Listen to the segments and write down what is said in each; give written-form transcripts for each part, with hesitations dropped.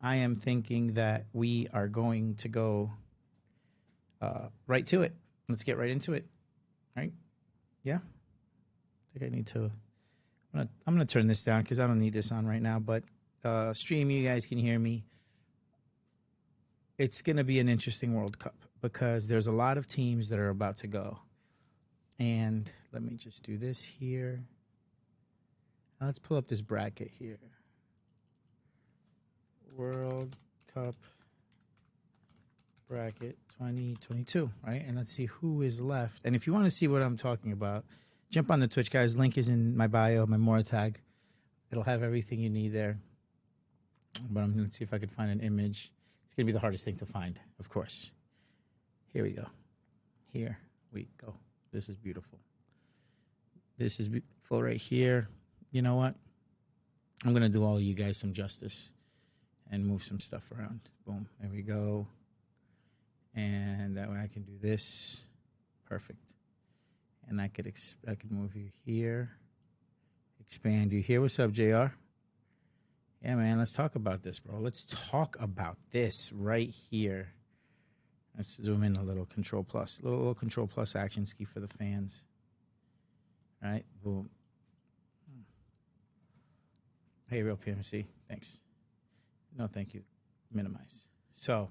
I am thinking that we are going to go right to it. Let's get right into it. Right? Yeah. I think I need to. I'm gonna turn this down because I don't need this on right now. But stream, you guys can hear me. It's gonna be an interesting World Cup because there's a lot of teams that are about to go. And let me just do this here. Now let's pull up this bracket here. World Cup bracket 2022, right? And let's see who is left. And if you want to see what I'm talking about, jump on the Twitch, guys. Link is in my bio, my Mora tag. It'll have everything you need there. But I'm going to see if I can find an image. It's going to be the hardest thing to find, of course. Here we go. Here we go. This is beautiful. This is beautiful right here. You know what? I'm going to do all of you guys some justice and move some stuff around. Boom. There we go. And that way I can do this. Perfect. And I could move you here. Expand you here. What's up, JR? Yeah, man, let's talk about this, bro. Let's talk about this right here. Let's zoom in a little. Control plus. Little Control plus action ski for the fans. All right, boom. Hey, Real PMC. Thanks. No, thank you. Minimize. So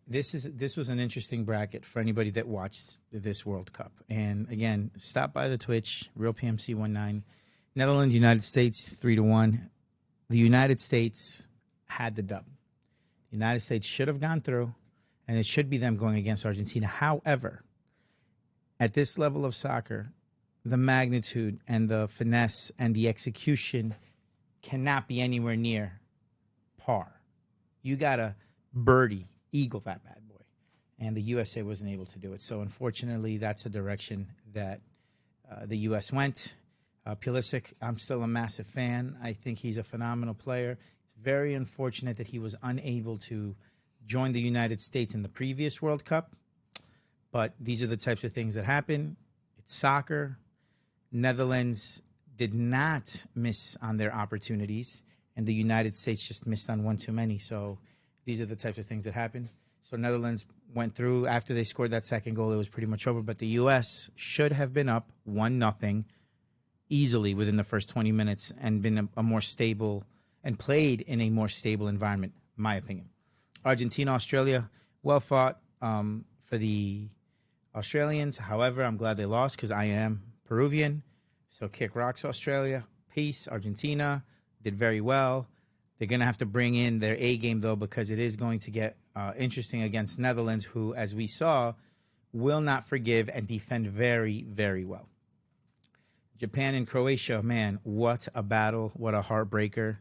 this was an interesting bracket for anybody that watched this World Cup. And again, stop by the Twitch, Real PMC 19. Netherlands, United States, 3-1. The United States had the dub. The United States should have gone through, and it should be them going against Argentina. However, at this level of soccer, the magnitude and the finesse and the execution cannot be anywhere near par. You got to birdie, eagle that bad boy. And the USA wasn't able to do it. So, unfortunately, that's the direction that the U.S. went. Pulisic, I'm still a massive fan. I think he's a phenomenal player. It's very unfortunate that he was unable to join the United States in the previous World Cup. But these are the types of things that happen. It's soccer. Netherlands did not miss on their opportunities, and the United States just missed on one too many. So these are the types of things that happen. So Netherlands went through. After they scored that second goal, it was pretty much over. But the U.S. should have been up 1-0 easily within the first 20 minutes and been a more stable and played in a more stable environment, in my opinion. Argentina, Australia, well fought for the Australians. However, I'm glad they lost because I am Peruvian. So kick rocks, Australia. Peace. Argentina did very well. They're going to have to bring in their A game, though, because it is going to get interesting against Netherlands, who, as we saw, will not forgive and defend very, very well. Japan and Croatia, man, what a battle. What a heartbreaker.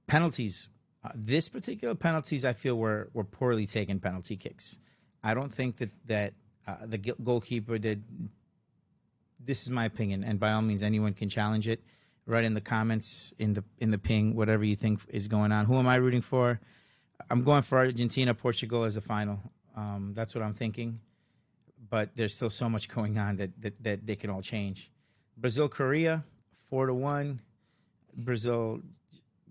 Penalties. This particular penalties, I feel, were poorly taken penalty kicks. I don't think that the goalkeeper did. This is my opinion, and by all means, anyone can challenge it. Right in the comments, in the ping, whatever you think is going on. Who am I rooting for? I'm going for Argentina, Portugal as the final. That's what I'm thinking. But there's still so much going on that they can all change. Brazil, Korea, 4-1. Brazil,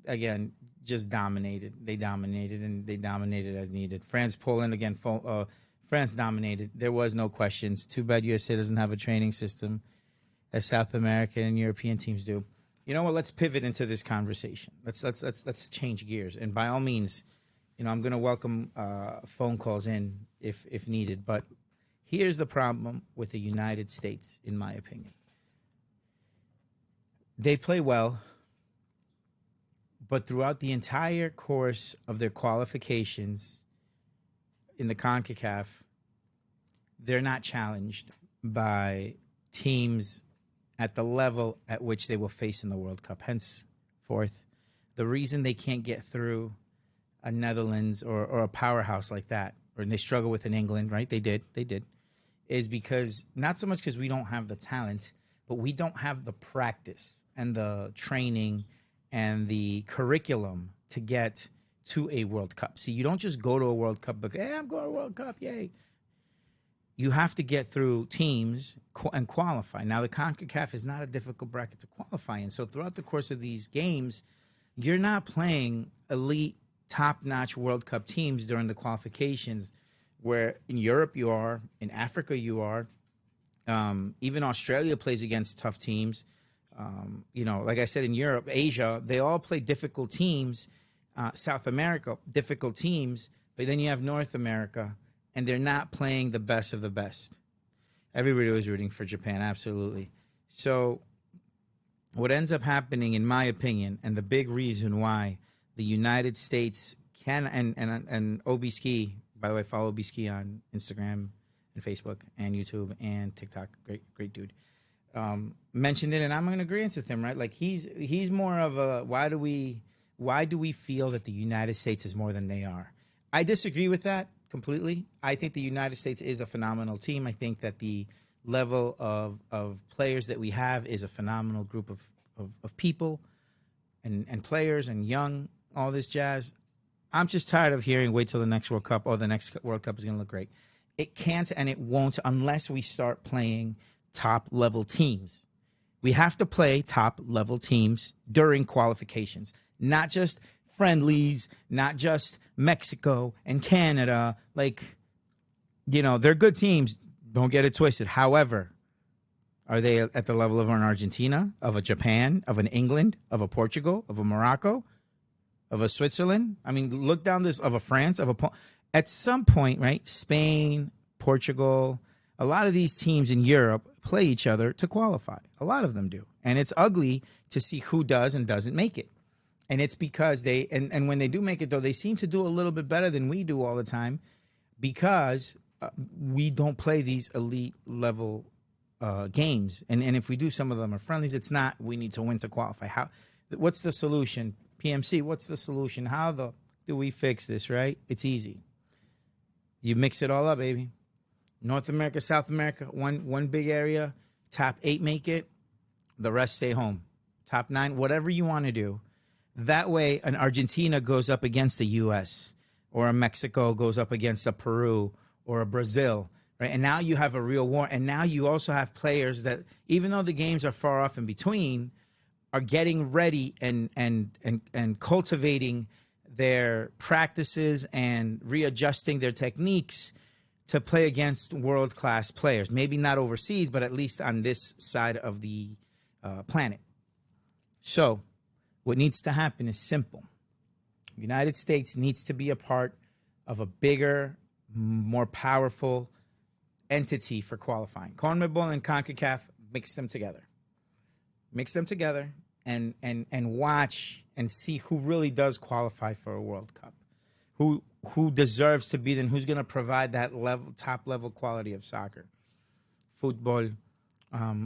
again, just dominated. They dominated, and they dominated as needed. France, Poland, again, France dominated. There was no questions. Too bad USA doesn't have a training system as South American and European teams do. You know what? Let's pivot into this conversation. Let's change gears. And by all means, you know, I'm going to welcome phone calls in if needed. But here's the problem with the United States, in my opinion. They play well, but throughout the entire course of their qualifications in the CONCACAF, they're not challenged by teams at the level at which they will face in the World Cup. Henceforth, the reason they can't get through a Netherlands or a powerhouse like that, or they struggle with in England, right? They did, is because, not so much because we don't have the talent, but we don't have the practice and the training and the curriculum to get to a World Cup. See, you don't just go to a World Cup, but, hey, I'm going to a World Cup, yay. You have to get through teams and qualify. Now, the CONCACAF is not a difficult bracket to qualify in. So throughout the course of these games, you're not playing elite, top-notch World Cup teams during the qualifications, where in Europe you are, in Africa you are, even Australia plays against tough teams. Like I said, in Europe, Asia, they all play difficult teams. South America, difficult teams. But then you have North America, and they're not playing the best of the best. Everybody was rooting for Japan, absolutely. So what ends up happening, in my opinion, and the big reason why the United States can, and Obi Ski, by the way, follow Obi Ski on Instagram and Facebook and YouTube and TikTok. Great dude. Mentioned it, and I'm in agreement with him, right? Like he's more of a why do we feel that the United States is more than they are? I disagree with that completely. I think the United States is a phenomenal team. I think that the level of players that we have is a phenomenal group of people and players and young, all this jazz. I'm just tired of hearing wait till the next World Cup. Oh, the next World Cup is going to look great. It can't and it won't unless we start playing top-level teams. We have to play top-level teams during qualifications, not just friendlies, not just Mexico and Canada. They're good teams. Don't get it twisted. However, are they at the level of an Argentina, of a Japan, of an England, of a Portugal, of a Morocco, of a Switzerland? I mean, look down this, of a France, at some point, right? Spain, Portugal, a lot of these teams in Europe play each other to qualify. A lot of them do. And it's ugly to see who does and doesn't make it. And it's because and when they do make it, though, they seem to do a little bit better than we do all the time because we don't play these elite level games. And if we do, some of them are friendlies. It's not we need to win to qualify. What's the solution? PMC, what's the solution? How do we fix this, right? It's easy. You mix it all up, baby. North America, South America, one big area. Top 8 make it. The rest stay home. Top 9, whatever you want to do. That way, an Argentina goes up against the U.S. or a Mexico goes up against a Peru or a Brazil, right? And now you have a real war. And now you also have players that, even though the games are far off in between, are getting ready and cultivating their practices and readjusting their techniques to play against world-class players. Maybe not overseas, but at least on this side of the planet. So what needs to happen is simple. The United States needs to be a part of a bigger, more powerful entity for qualifying. CONMEBOL and CONCACAF, mix them together. Mix them together and watch and see who really does qualify for a World Cup. Who deserves to be there, and who's going to provide that top level quality of soccer, football,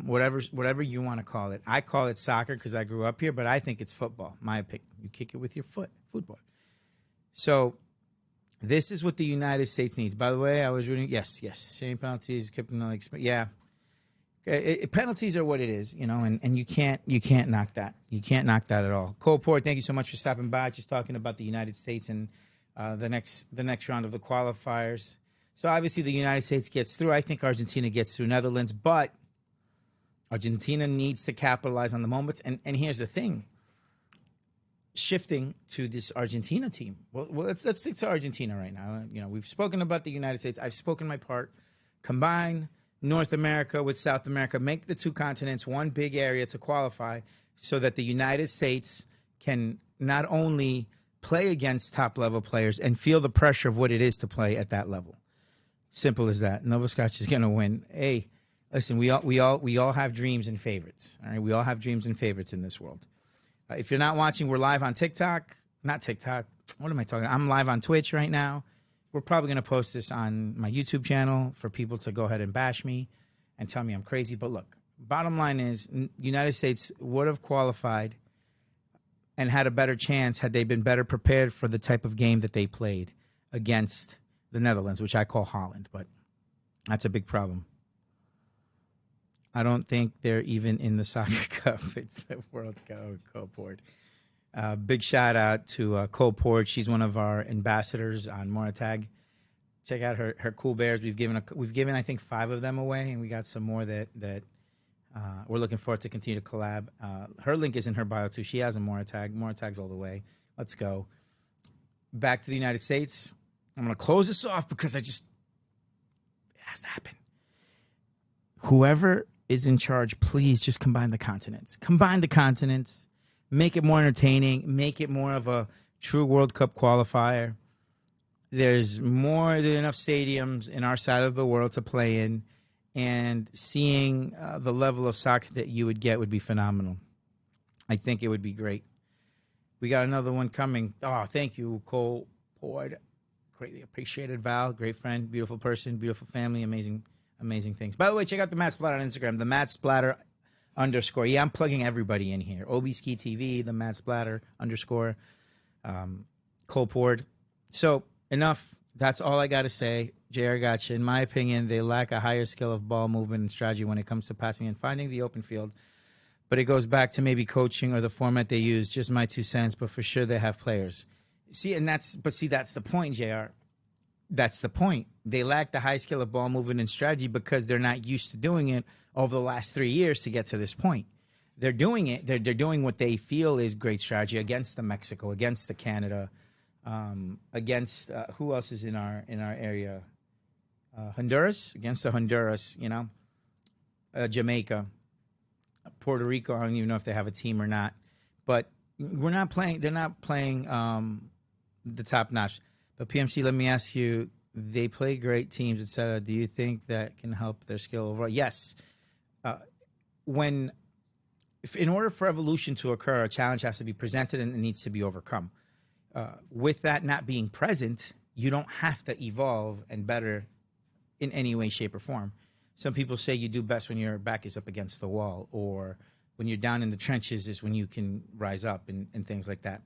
whatever you want to call it. I call it soccer because I grew up here, but I think it's football. My opinion. You kick it with your foot, football. So this is what the United States needs. By the way, I was reading. Yes, same penalties. Yeah, penalties are what it is, and you can't knock that. You can't knock that at all. Cole Port, thank you so much for stopping by. Just talking about the United States and the next round of the qualifiers. So obviously the United States gets through. I think Argentina gets through Netherlands, but Argentina needs to capitalize on the moments. And here's the thing. Shifting to this Argentina team. Well, let's stick to Argentina right now. We've spoken about the United States. I've spoken my part. Combine North America with South America. Make the two continents one big area to qualify so that the United States can not only play against top-level players and feel the pressure of what it is to play at that level. Simple as that. Nova Scotia is going to win. Hey, listen, we all have dreams and favorites. All right, we all have dreams and favorites in this world. If you're not watching, we're live on TikTok. Not TikTok. What am I talking about? I'm live on Twitch right now. We're probably going to post this on my YouTube channel for people to go ahead and bash me and tell me I'm crazy. But look, bottom line is United States would have qualified and had a better chance had they been better prepared for the type of game that they played against the Netherlands, which I call Holland, but that's a big problem. I don't think they're even in the soccer cup. It's the World Cup. Cole Port. Big shout out to Cole Port. She's one of our ambassadors on Moratag. Check out her cool bears. We've given I think 5 of them away, and we got some more that we're looking forward to continue to collab. Her link is in her bio too. She has a Moratag. Moratag's all the way. Let's go. back to the United States. I'm going to close this off because it has to happen. Whoever is in charge, please just combine the continents. Combine the continents. Make it more entertaining. Make it more of a true World Cup qualifier. There's more than enough stadiums in our side of the world to play in. And seeing the level of soccer that you would get would be phenomenal. I think it would be great. We got another one coming. Oh, thank you, Cole Boyd. Greatly appreciated, Val. Great friend, beautiful person, beautiful family, amazing things. By the way, check out the Matt Splatter on Instagram, the Matt Splatter _. Yeah, I'm plugging everybody in here. OB Ski TV, the Matt Splatter _ Cole Boyd. So, enough. That's all I got to say. JR gotcha. In my opinion, they lack a higher skill of ball movement and strategy when it comes to passing and finding the open field. But it goes back to maybe coaching or the format they use. Just my 2 cents, but for sure they have players. See, that's the point, JR. That's the point. They lack the high skill of ball movement and strategy because they're not used to doing it over the last 3 years to get to this point. They're doing it. They're doing what they feel is great strategy against the Mexico, against the Canada, against who else is in our area? Honduras, against the Honduras, Jamaica, Puerto Rico. I don't even know if they have a team or not, but we're not playing. They're not playing the top notch. But PMC, let me ask you: they play great teams, etc. Do you think that can help their skill overall? Yes. In order for evolution to occur, a challenge has to be presented and it needs to be overcome. With that not being present, you don't have to evolve and better in any way, shape, or form. Some people say you do best when your back is up against the wall, or when you're down in the trenches is when you can rise up and things like that.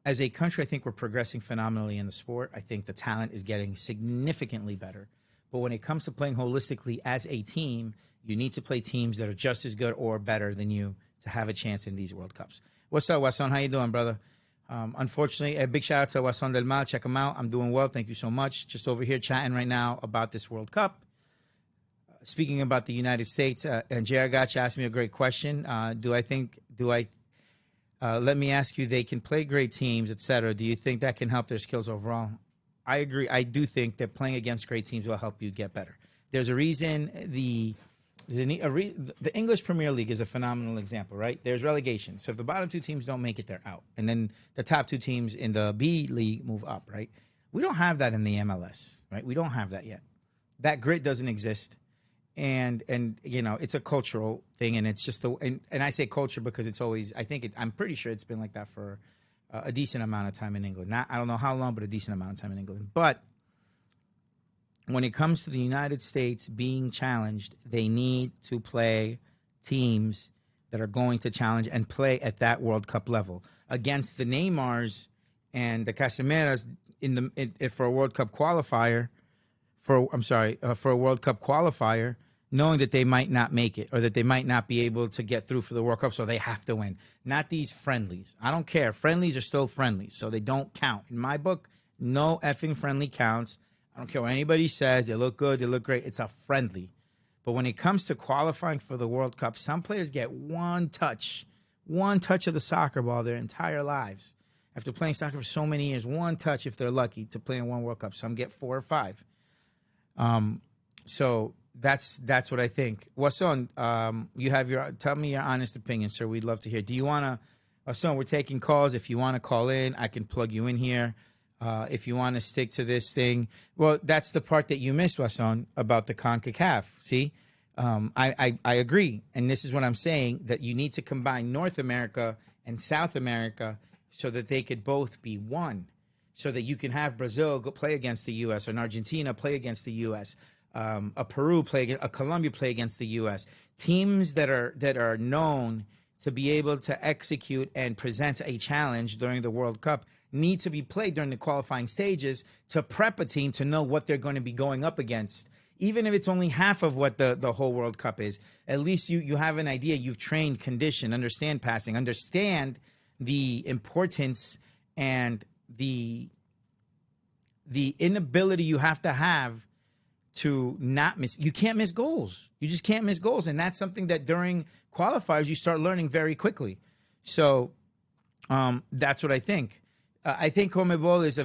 As a country, I think we're progressing phenomenally in the sport. I think the talent is getting significantly better. But when it comes to playing holistically as a team, you need to play teams that are just as good or better than you to have a chance in these World Cups. What's up, Wason? How you doing, brother? Unfortunately, a big shout out to Wason Del Mal. Check him out. I'm doing well. Thank you so much. Just over here chatting right now about this World Cup. Speaking about the United States, and JR Gotcha asked me a great question. Let me ask you, they can play great teams, etc. Do you think that can help their skills overall? I agree. I do think that playing against great teams will help you get better. There's a reason the English Premier League is a phenomenal example, right? There's relegation. So if the bottom 2 teams don't make it, they're out. And then the top 2 teams in the B League move up, right? We don't have that in the MLS, right? We don't have that yet. That grit doesn't exist. And it's a cultural thing, and it's just and I say culture because it's always, I'm pretty sure it's been like that for a decent amount of time in England. I don't know how long, but a decent amount of time in England. But when it comes to the United States being challenged, they need to play teams that are going to challenge and play at that World Cup level against the Neymars and the Casemiras for a World Cup qualifier. For a World Cup qualifier, knowing that they might not make it or that they might not be able to get through for the World Cup, so they have to win. Not these friendlies. I don't care. Friendlies are still friendlies, so they don't count. In my book, no effing friendly counts. I don't care what anybody says. They look good. They look great. It's a friendly. But when it comes to qualifying for the World Cup, some players get one touch of the soccer ball their entire lives. After playing soccer for so many years, one touch if they're lucky to play in one World Cup. Some get 4 or 5. So that's what I think. Wason, tell me your honest opinion, sir. We'd love to hear. Do you want to, Wason, we're taking calls. If you want to call in, I can plug you in here. If you want to stick to this thing. Well, that's the part that you missed, Wason, about the CONCACAF. See, I agree. And this is what I'm saying, that you need to combine North America and South America so that they could both be one. So that you can have Brazil go play against the U.S. or an Argentina play against the U.S., a Peru play, a Colombia play against the U.S. Teams that are known to be able to execute and present a challenge during the World Cup need to be played during the qualifying stages to prep a team to know what they're going to be going up against. Even if it's only half of what the whole World Cup is, at least you have an idea. You've trained, conditioned, understand passing, understand the importance and the inability you have to not miss. You can't miss goals. You just can't miss goals. And that's something that during qualifiers you start learning very quickly. So that's what I think. I think CONMEBOL is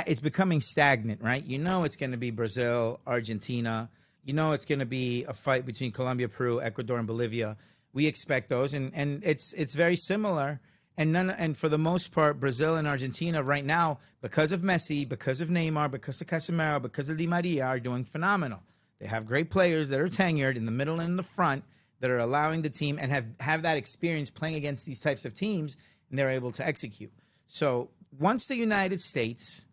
it's becoming stagnant, right? You know it's going to be Brazil, Argentina. You know it's going to be a fight between Colombia, Peru, Ecuador, and Bolivia. We expect those, and it's very similar. And for the most part, Brazil and Argentina right now, because of Messi, because of Neymar, because of Casemiro, because of Di Maria, are doing phenomenal. They have great players that are tenured in the middle and in the front that are allowing the team and have that experience playing against these types of teams, and they're able to execute. So once the United States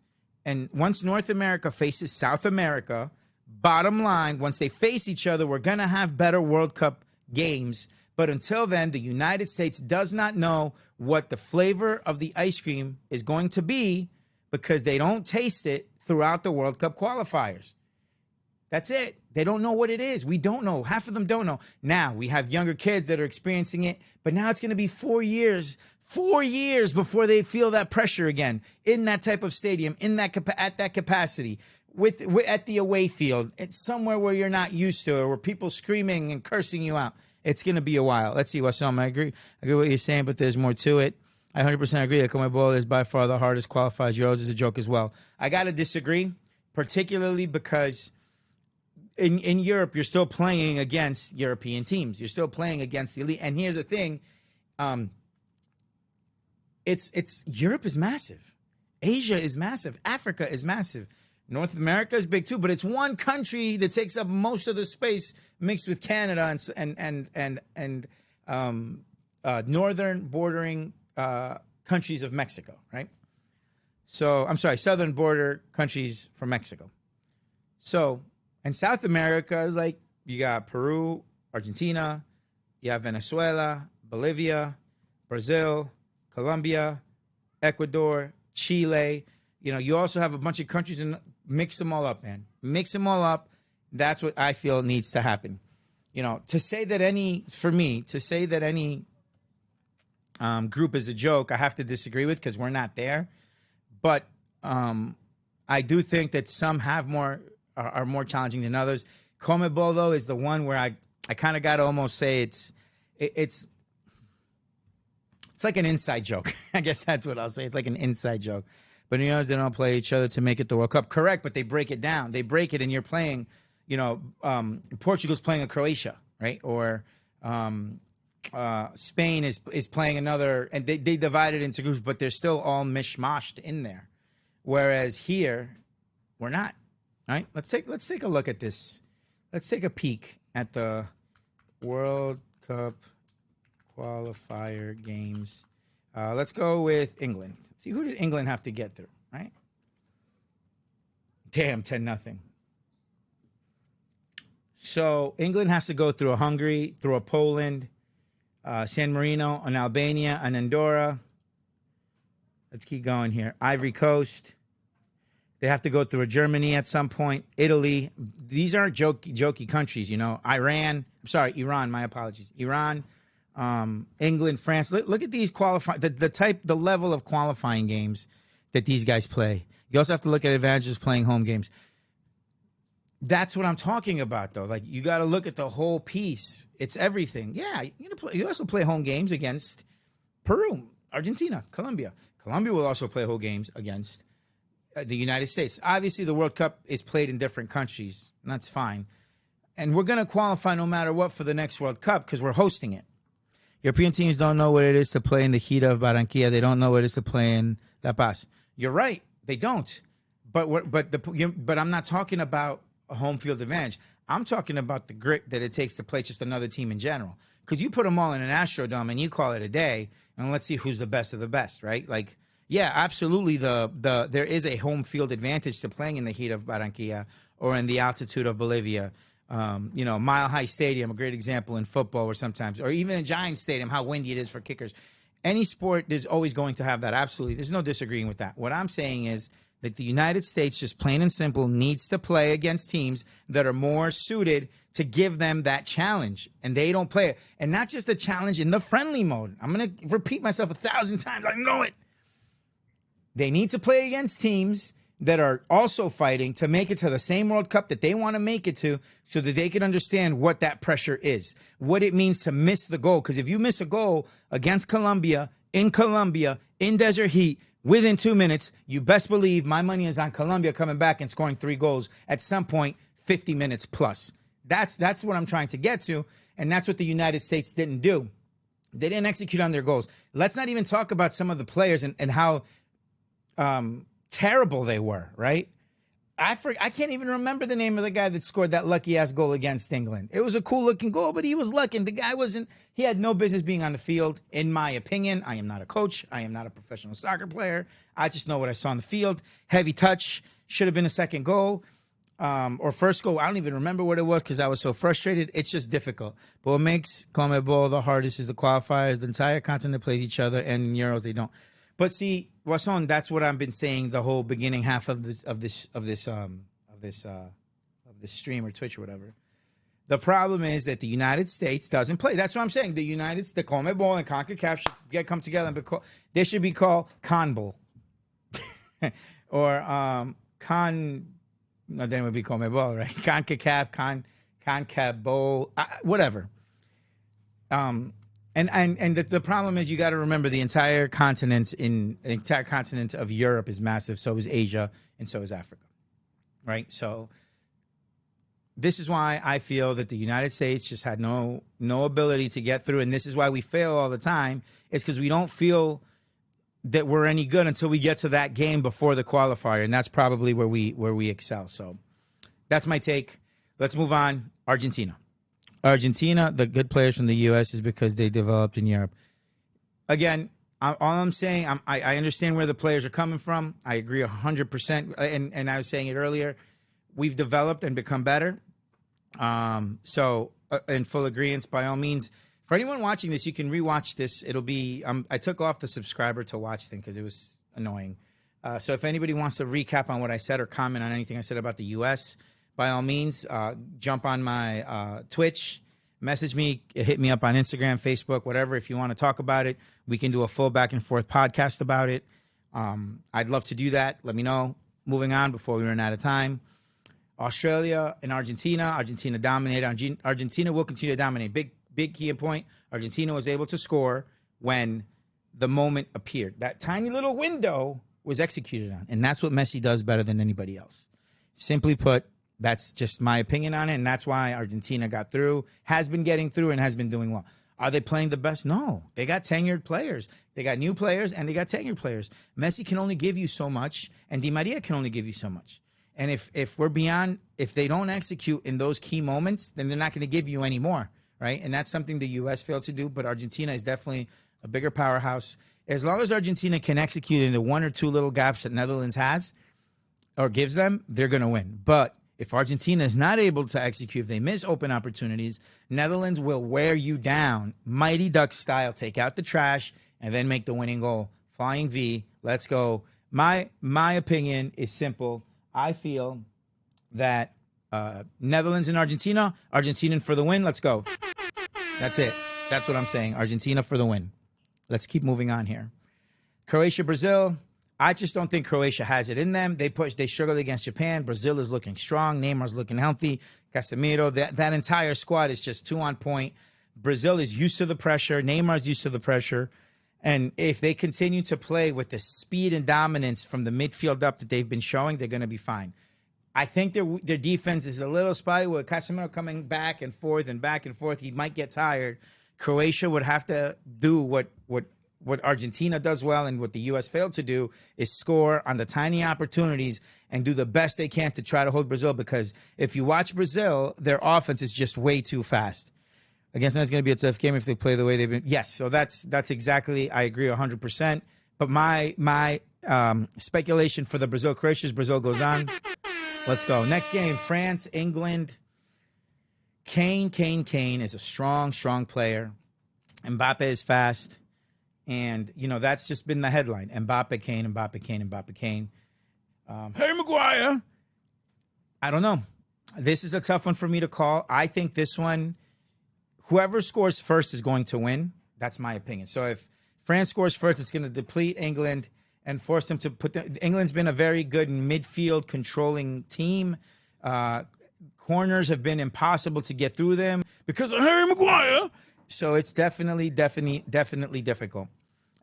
and once North America faces South America, bottom line, once they face each other, we're going to have better World Cup games. But until then, the United States does not know what the flavor of the ice cream is going to be because they don't taste it throughout the World Cup qualifiers. That's it. They don't know what it is. We don't know. Half of them don't know. Now, we have younger kids that are experiencing it, but now it's going to be 4 years before they feel that pressure again in that type of stadium, at that capacity, at the away field. It's somewhere where you're not used to it, where people screaming and cursing you out. It's going to be a while. Let's see what's on. I agree with what you're saying, but there's more to it. I 100% agree that CONMEBOL is by far the hardest qualifiers. Euros is a joke as well. I got to disagree, particularly because in Europe, you're still playing against European teams. You're still playing against the elite. And here's the thing. Europe is massive. Asia is massive. Africa is massive. North America is big too, but it's one country that takes up most of the space, mixed with Canada and northern bordering countries of Mexico, right? So I'm sorry, southern border countries from Mexico. So, and South America is like you got Peru, Argentina, you have Venezuela, Bolivia, Brazil, Colombia, Ecuador, Chile. You know, you also have a bunch of countries and mix them all up, man. Mix them all up. That's what I feel needs to happen. You know, to say that any group is a joke, I have to disagree with because we're not there. But I do think that some are more challenging than others. CONMEBOL, though, is the one where I kind of got to almost say it's like an inside joke. I guess that's what I'll say. It's like an inside joke. But you know, they don't play each other to make it the World Cup. Correct, but they break it down. They break it, and you're playing, you know, Portugal's playing a Croatia, right? Or Spain is playing another, and they divide it into groups, but they're still all mishmashed in there. Whereas here, we're not. All right, let's take a look at this. Let's take a peek at the World Cup qualifier games. Let's go with England. See, who did England have to get through, right? Damn, 10-0. So England has to go through a Hungary, through a Poland, San Marino, an Albania, an Andorra. Let's keep going here. Ivory Coast. They have to go through a Germany at some point. Italy. These aren't jokey countries, you know. Iran, my apologies. Iran. England, France. Look at these the level of qualifying games that these guys play. You also have to look at advantages playing home games. That's what I'm talking about, though. Like, you got to look at the whole piece. It's everything. Yeah, you also play home games against Peru, Argentina, Colombia. Colombia will also play home games against the United States. Obviously, the World Cup is played in different countries, and that's fine. And we're going to qualify no matter what for the next World Cup because we're hosting it. European teams don't know what it is to play in the heat of Barranquilla. They don't know what it is to play in La Paz. You're right. They don't. But I'm not talking about a home field advantage. I'm talking about the grit that it takes to play just another team in general. Because you put them all in an Astrodome and you call it a day, and let's see who's the best of the best, right? Like, yeah, absolutely. There is a home field advantage to playing in the heat of Barranquilla or in the altitude of Bolivia. Mile High Stadium, a great example in football, or even in Giants Stadium, how windy it is for kickers. Any sport is always going to have that. Absolutely. There's no disagreeing with that. What I'm saying is that the United States, just plain and simple, needs to play against teams that are more suited to give them that challenge. And they don't play it. And not just the challenge in the friendly mode. I'm going to repeat myself 1,000 times. I know it. They need to play against teams that are also fighting to make it to the same World Cup that they want to make it to so that they can understand what that pressure is, what it means to miss the goal. Because if you miss a goal against Colombia, in Desert Heat, Within 2 minutes, you best believe my money is on Colombia coming back and scoring 3 goals at some point, 50 minutes plus. That's what I'm trying to get to, and that's what the United States didn't do. They didn't execute on their goals. Let's not even talk about some of the players and how terrible they were, right? I can't even remember the name of the guy that scored that lucky-ass goal against England. It was a cool-looking goal, but he was lucky. And the guy he had no business being on the field, in my opinion. I am not a coach. I am not a professional soccer player. I just know what I saw on the field. Heavy touch. Should have been a second goal. Or first goal. I don't even remember what it was because I was so frustrated. It's just difficult. But what makes CONMEBOL the hardest is the qualifiers. The entire continent plays each other, and in Euros they don't. But see, Wasson, that's what I've been saying the whole beginning half of this stream or Twitch or whatever. The problem is that the United States doesn't play. That's what I'm saying. The CONMEBOL and CONCACAF should come together and they should be called CONBOL or No, then it would be CONMEBOL, right? CONCACAF, CONCABOL, whatever. And the problem is you got to remember the entire continent of Europe is massive. So is Asia, and so is Africa, right? So this is why I feel that the United States just had no ability to get through, and this is why we fail all the time. Is because we don't feel that we're any good until we get to that game before the qualifier, and that's probably where we excel. So that's my take. Let's move on. Argentina, the good players from the U.S. is because they developed in Europe. Again, all I'm saying, I understand where the players are coming from. I agree 100%, and I was saying it earlier. We've developed and become better. So in full agreement, by all means. For anyone watching this, you can rewatch this. It'll be I took off the subscriber to watch thing because it was annoying. So if anybody wants to recap on what I said or comment on anything I said about the U.S., by all means, jump on my Twitch, message me, hit me up on Instagram, Facebook, whatever. If you want to talk about it, we can do a full back and forth podcast about it. I'd love to do that. Let me know. Moving on before we run out of time. Australia and Argentina. Argentina dominated. Argentina will continue to dominate. Big key point, Argentina was able to score when the moment appeared. That tiny little window was executed on, and that's what Messi does better than anybody else. Simply put, that's just my opinion on it, and that's why Argentina got through, has been getting through, and has been doing well. Are they playing the best? No. They got tenured players. They got new players, and they got tenured players. Messi can only give you so much, and Di Maria can only give you so much. And if they don't execute in those key moments, then they're not going to give you any more. Right? And that's something the U.S. failed to do, but Argentina is definitely a bigger powerhouse. As long as Argentina can execute in the one or two little gaps that Netherlands has or gives them, they're going to win. But if Argentina is not able to execute, if they miss open opportunities, Netherlands will wear you down, Mighty Ducks style, take out the trash, and then make the winning goal. Flying V, let's go. My opinion is simple. I feel that Netherlands and Argentina for the win. Let's go. That's it. That's what I'm saying. Argentina for the win. Let's keep moving on here. Croatia, Brazil. I just don't think Croatia has it in them. They struggled against Japan. Brazil is looking strong. Neymar's looking healthy. Casemiro, that entire squad is just too on point. Brazil is used to the pressure. Neymar's used to the pressure. And if they continue to play with the speed and dominance from the midfield up that they've been showing, they're going to be fine. I think their defense is a little spotty with Casemiro coming back and forth. He might get tired. Croatia would have to do what Argentina does well and what the U.S. failed to do is score on the tiny opportunities and do the best they can to try to hold Brazil, because if you watch Brazil, their offense is just way too fast. Against them, it's going to be a tough game if they play the way they've been. Yes, so that's exactly, I agree 100%. But my speculation for the Brazil-Croatia is Brazil goes on. Let's go. Next game, France, England. Kane is a strong maplayer. Mbapper is fast. And, that's just been the headline. Mbapper, Kane. Harry Maguire. I don't know. This is a tough one for me to call. I think this one, whoever scores first is going to win. That's my opinion. So if France scores first, it's going to deplete England and force them to England's been a very good midfield controlling team. Corners have been impossible to get through them because of Harry Maguire. So it's definitely difficult.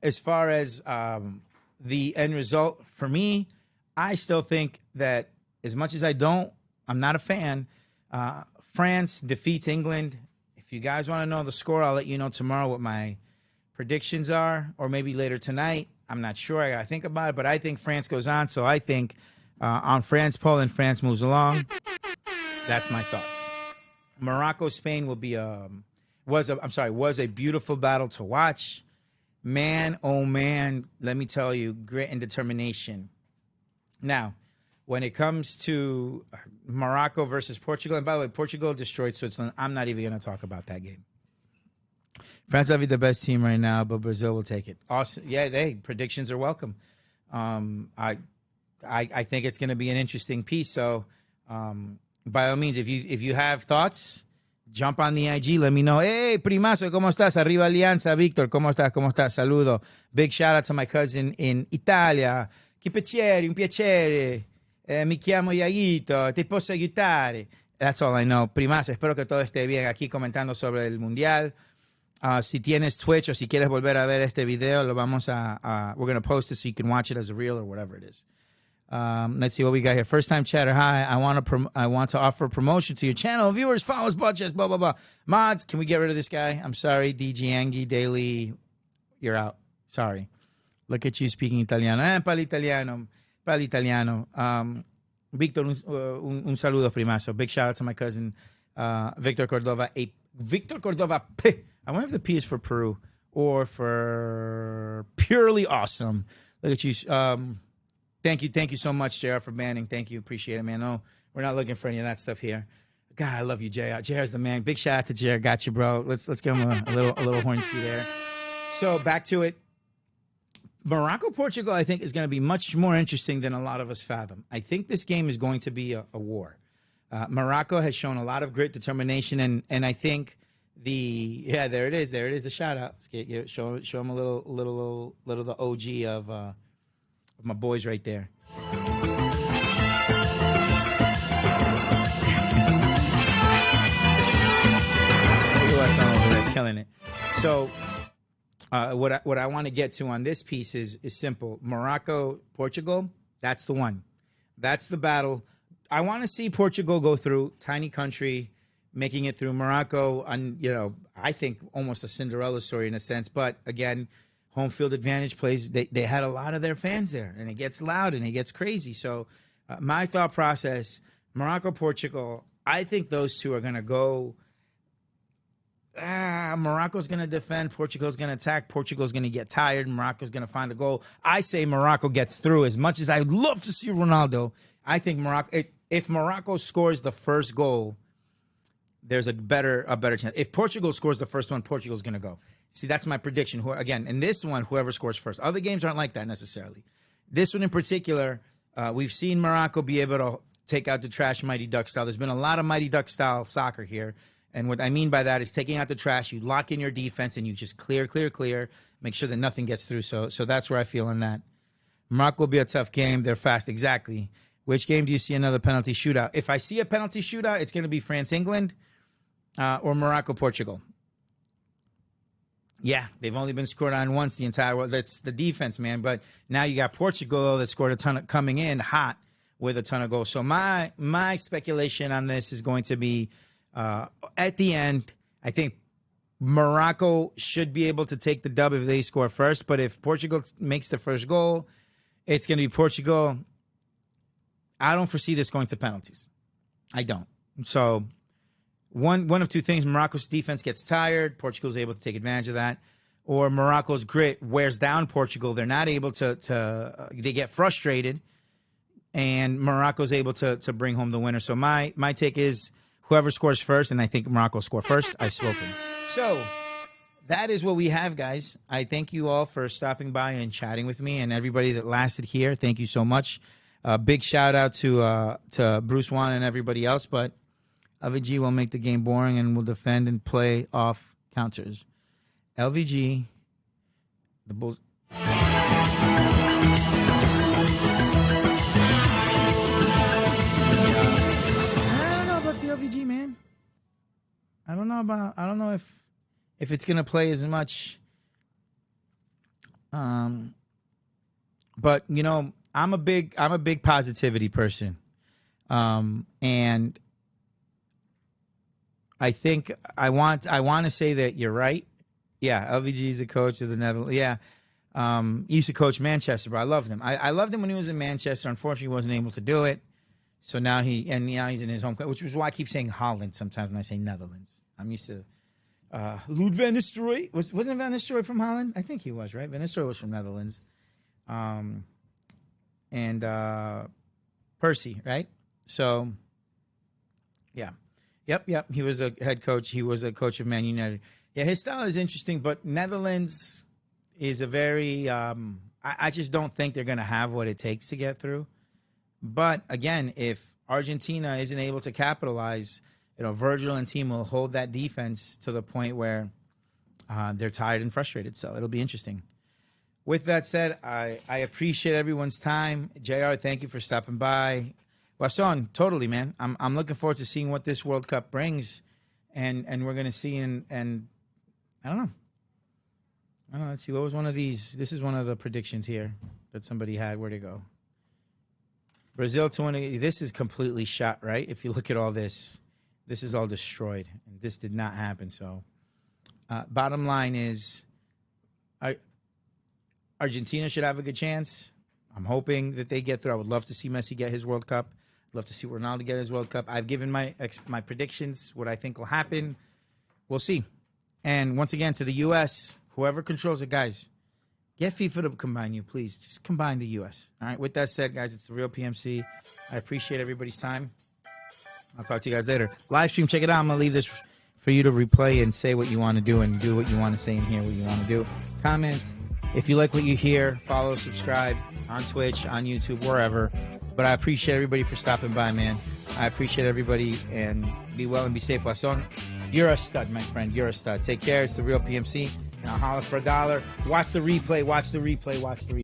As far as the end result for me, I still think that as much as I'm not a fan. France defeats England. If you guys want to know the score, I'll let you know tomorrow what my predictions are, or maybe later tonight. I'm not sure. I got to think about it, but I think France goes on. So I think on France, Poland, France moves along. That's my thoughts. Morocco, Spain will be was a beautiful battle to watch. Man, oh man, let me tell you, grit and determination. Now, when it comes to Morocco versus Portugal, and by the way, Portugal destroyed Switzerland. I'm not even going to talk about that game. France will be the best team right now, but Brazil will take it. Awesome. Yeah, predictions are welcome. I think it's going to be an interesting piece. So, by all means, if you have thoughts, jump on the IG. Let me know. Hey, primazo, ¿cómo estás? Arriba Alianza, Víctor. ¿Cómo estás? ¿Cómo estás? Saludo. Big shout out to my cousin in Italia. Che piacere, un piacere. Mi chiamo Yaguito. Te posso aiutare. That's all I know. Primazo, espero que todo esté bien aquí comentando sobre el Mundial. Si tienes Twitch o si quieres volver a ver este video, lo vamos we're going to post it so you can watch it as a reel or whatever it is. Let's see what we got here. First time chatter. Hi, I want to offer a promotion to your channel. Viewers, followers, budgets, blah, blah, blah. Mods, can we get rid of this guy? I'm sorry, DG Angie Daily. You're out. Sorry. Look at you speaking Italiano. Parli Italiano. Parli Italiano. Victor, un saludo, primazo. Big shout out to my cousin, Victor Cordova. Victor Cordova. I wonder if the P is for Peru or for purely awesome. Look at you. Thank you so much, JR, for banning. Thank you. Appreciate it, man. No, we're not looking for any of that stuff here. God, I love you, JR. JR's the man. Big shout out to JR. Got you, bro. Let's give him a little hornsky there. So back to it. Morocco, Portugal, I think, is going to be much more interesting than a lot of us fathom. I think this game is going to be a war. Morocco has shown a lot of great determination, and I think there it is. There it is, the shout out. Show him a little the OG of my boys right there. Look at us over there killing it. So what I want to get to on this piece is simple. Morocco, Portugal, that's the one. That's the battle. I want to see Portugal go through, tiny country, making it through. Morocco, I think almost a Cinderella story in a sense. But again, home field advantage plays. They had a lot of their fans there, and it gets loud and it gets crazy. So my thought process, Morocco, Portugal, I think those two are going to go. Morocco's going to defend. Portugal's going to attack. Portugal's going to get tired. Morocco's going to find a goal. I say Morocco gets through. As much as I would love to see Ronaldo, I think Morocco. If Morocco scores the first goal, there's a better chance. If Portugal scores the first one, Portugal's going to go. See, that's my prediction. Again, in this one, whoever scores first. Other games aren't like that necessarily. This one in particular, we've seen Morocco be able to take out the trash Mighty Duck style. There's been a lot of Mighty Duck style soccer here. And what I mean by that is taking out the trash. You lock in your defense and you just clear. Make sure that nothing gets through. So that's where I feel on that. Morocco will be a tough game. They're fast. Exactly. Which game do you see another penalty shootout? If I see a penalty shootout, it's going to be France-England or Morocco-Portugal. Yeah, they've only been scored on once the entire world. That's the defense, man. But now you got Portugal that scored a ton of, coming in hot with a ton of goals. So my speculation on this is going to be at the end, I think Morocco should be able to take the dub if they score first. But if Portugal makes the first goal, it's going to be Portugal. I don't foresee this going to penalties. I don't. So one of two things: Morocco's defense gets tired. Portugal's able to take advantage of that, or Morocco's grit wears down Portugal. They're not able to they get frustrated, and Morocco's able to bring home the winner. So my take is whoever scores first, and I think Morocco will score first. I've spoken. So that is what we have, guys. I thank you all for stopping by and chatting with me, and everybody that lasted here. Thank you so much. Big shout out to Bruce Wan and everybody else, but LVG will make the game boring and will defend and play off counters. LVG, the Bulls. I don't know about the LVG, man. I don't know if it's gonna play as much But you know, I'm a big positivity person, and I think I want to say that you're right. Yeah, LVG is the coach of the Netherlands. Yeah, he used to coach Manchester, but I loved him. I loved him when he was in Manchester. Unfortunately, he wasn't able to do it. So now now he's in his home, which is why I keep saying Holland sometimes when I say Netherlands. I'm used to Lud van Nistelrooy. Wasn't Van Nistelrooy from Holland? I think he was, right? Van Nistelrooy was from Netherlands. And Percy, right? So, yeah. Yep. He was a head coach. He was a coach of Man United. Yeah, his style is interesting, but Netherlands is a very I just don't think they're going to have what it takes to get through. But, again, if Argentina isn't able to capitalize, you know, Virgil and team will hold that defense to the point where they're tired and frustrated. So it'll be interesting. With that said, I appreciate everyone's time. JR, thank you for stopping by. Wasson, totally, man. I'm looking forward to seeing what this World Cup brings, and we're gonna see. And I don't know. Let's see. What was one of these? This is one of the predictions here that somebody had. Where'd it go? Brazil to win. This is completely shot, right? If you look at all this, this is all destroyed, and this did not happen. So, bottom line is, Argentina should have a good chance. I'm hoping that they get through. I would love to see Messi get his World Cup. I'd love to see Ronaldo get his World Cup. I've given my predictions, what I think will happen. We'll see. And once again, to the U.S., whoever controls it, guys, get FIFA to combine you, please. Just combine the U.S. All right. With that said, guys, it's the Real PMC. I appreciate everybody's time. I'll talk to you guys later. Live stream, check it out. I'm going to leave this for you to replay and say what you want to do and do what you want to say and hear what you want to do. Comment. If you like what you hear, follow, subscribe on Twitch, on YouTube, wherever. But I appreciate everybody for stopping by, man. I appreciate everybody, and be well and be safe. Wasson, you're a stud, my friend. You're a stud. Take care. It's the Real PMC. And I'll holler for $1. Watch the replay. Watch the replay. Watch the replay.